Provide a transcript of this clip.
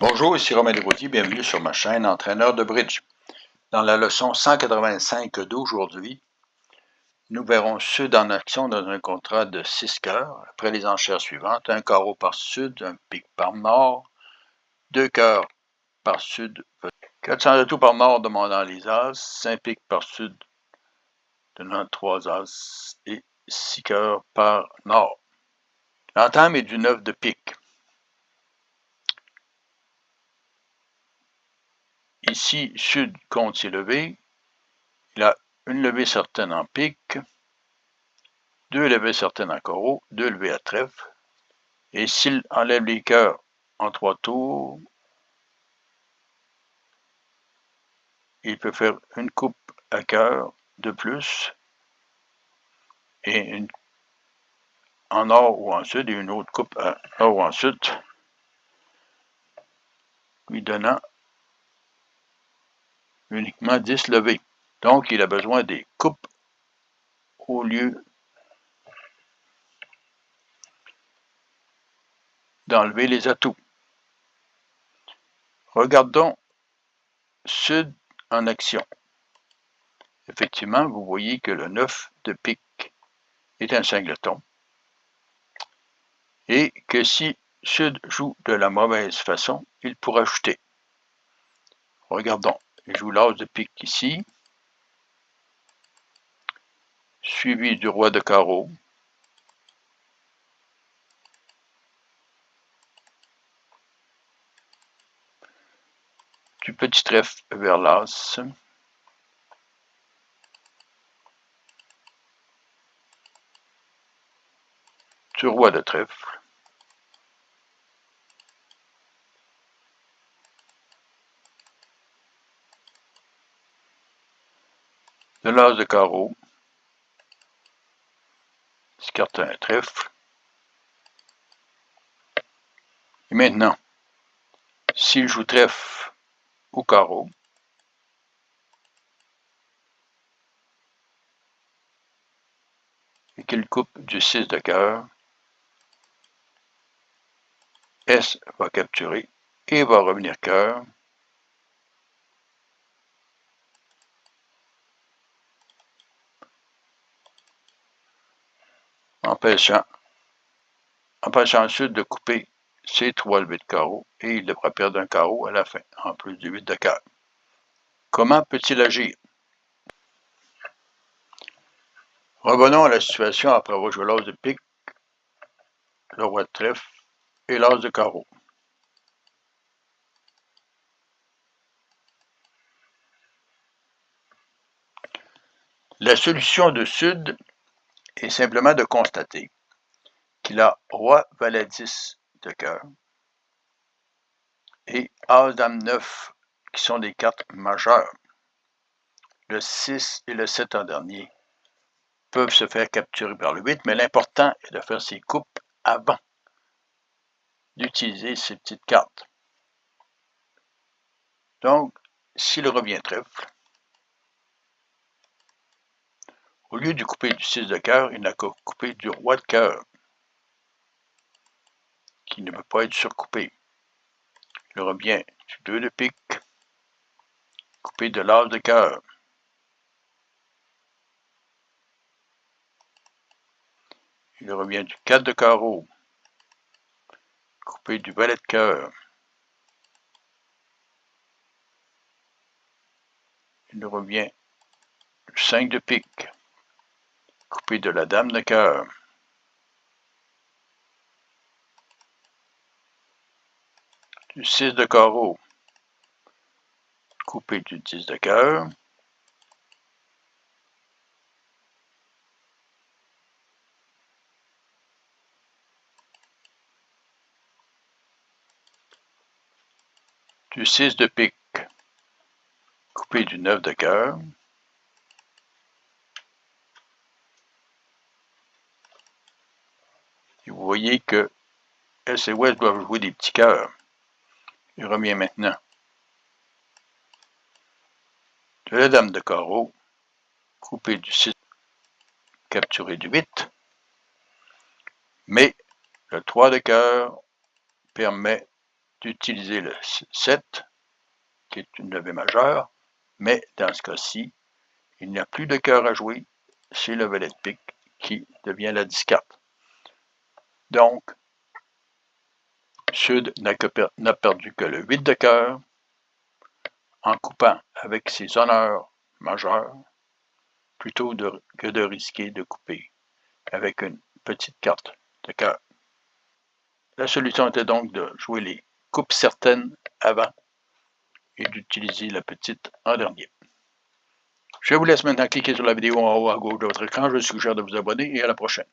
Bonjour, ici Romain Desrosiers, bienvenue sur ma chaîne Entraîneur de bridge. Dans la leçon 185 d'aujourd'hui, nous verrons Sud en action dans un contrat de 6 cœurs, après les enchères suivantes, un carreau par Sud, un pique par Nord, 2 cœurs par Sud, 400 de tout par Nord demandant les As, 5 piques par Sud donnant 3 As et 6 cœurs par Nord. L'entame est du 9 de pique. Ici, Sud compte ses levées. Il a une levée certaine en pique, 2 levées certaines en carreau, 2 levées à trèfle. Et s'il enlève les cœurs en 3 tours, il peut faire une coupe à cœur de plus et une en nord ou en sud et une autre coupe à nord ou en sud, lui donnant uniquement 10 levées. Donc, il a besoin des coupes au lieu d'enlever les atouts. Regardons Sud en action. Effectivement, vous voyez que le 9 de pique est un singleton et que si Sud joue de la mauvaise façon, il pourra jeter. Regardons, il joue l'as de pique ici, suivi du roi de carreau, du petit trèfle vers l'as, du roi de trèfle, de l'as de carreau, discarte un trèfle. Et maintenant, s'il joue trèfle ou carreau, et qu'il coupe du 6 de cœur, S va capturer et va revenir cœur. Empêchant Sud de couper ses 3 levées de carreau et il devra perdre un carreau à la fin, en plus du 8 de cœur. Comment peut-il agir? Revenons à la situation après avoir joué l'as de pique, le roi de trèfle et l'as de carreau. La solution de Sud est simplement de constater qu'il a roi, valet 10 de cœur et as, dame 9 qui sont des cartes majeures. Le 6 et le 7 en dernier peuvent se faire capturer par le 8, mais l'important est de faire ses coupes avant d'utiliser ces petites cartes. Donc, s'il revient trèfle, au lieu de couper du 6 de cœur, il n'a qu'à couper du roi de cœur, qui ne peut pas être surcoupé. Il revient du 2 de pique, coupé de l'as de cœur. Il revient du 4 de carreau, coupé du valet de cœur. Il revient du 5 de pique, coupé de la dame de cœur. Du 6 de carreau, coupé du 10 de cœur. Du 6 de pique, coupé du 9 de cœur. Et vous voyez que S et Ouest doivent jouer des petits cœurs. Il revient maintenant de la dame de carreau, coupé du 6, capturé du 8. Mais le 3 de cœur permet d'utiliser le 7, qui est une levée majeure, mais dans ce cas-ci, il n'y a plus de cœur à jouer, c'est le valet de pique qui devient la discarte. Donc, Sud n'a perdu que le 8 de cœur en coupant avec ses honneurs majeurs, plutôt que de risquer de couper avec une petite carte de cœur. La solution était donc de jouer les coupes certaines avant et d'utiliser la petite en dernier. Je vous laisse maintenant cliquer sur la vidéo en haut à gauche de votre écran. Je vous suggère de vous abonner et à la prochaine.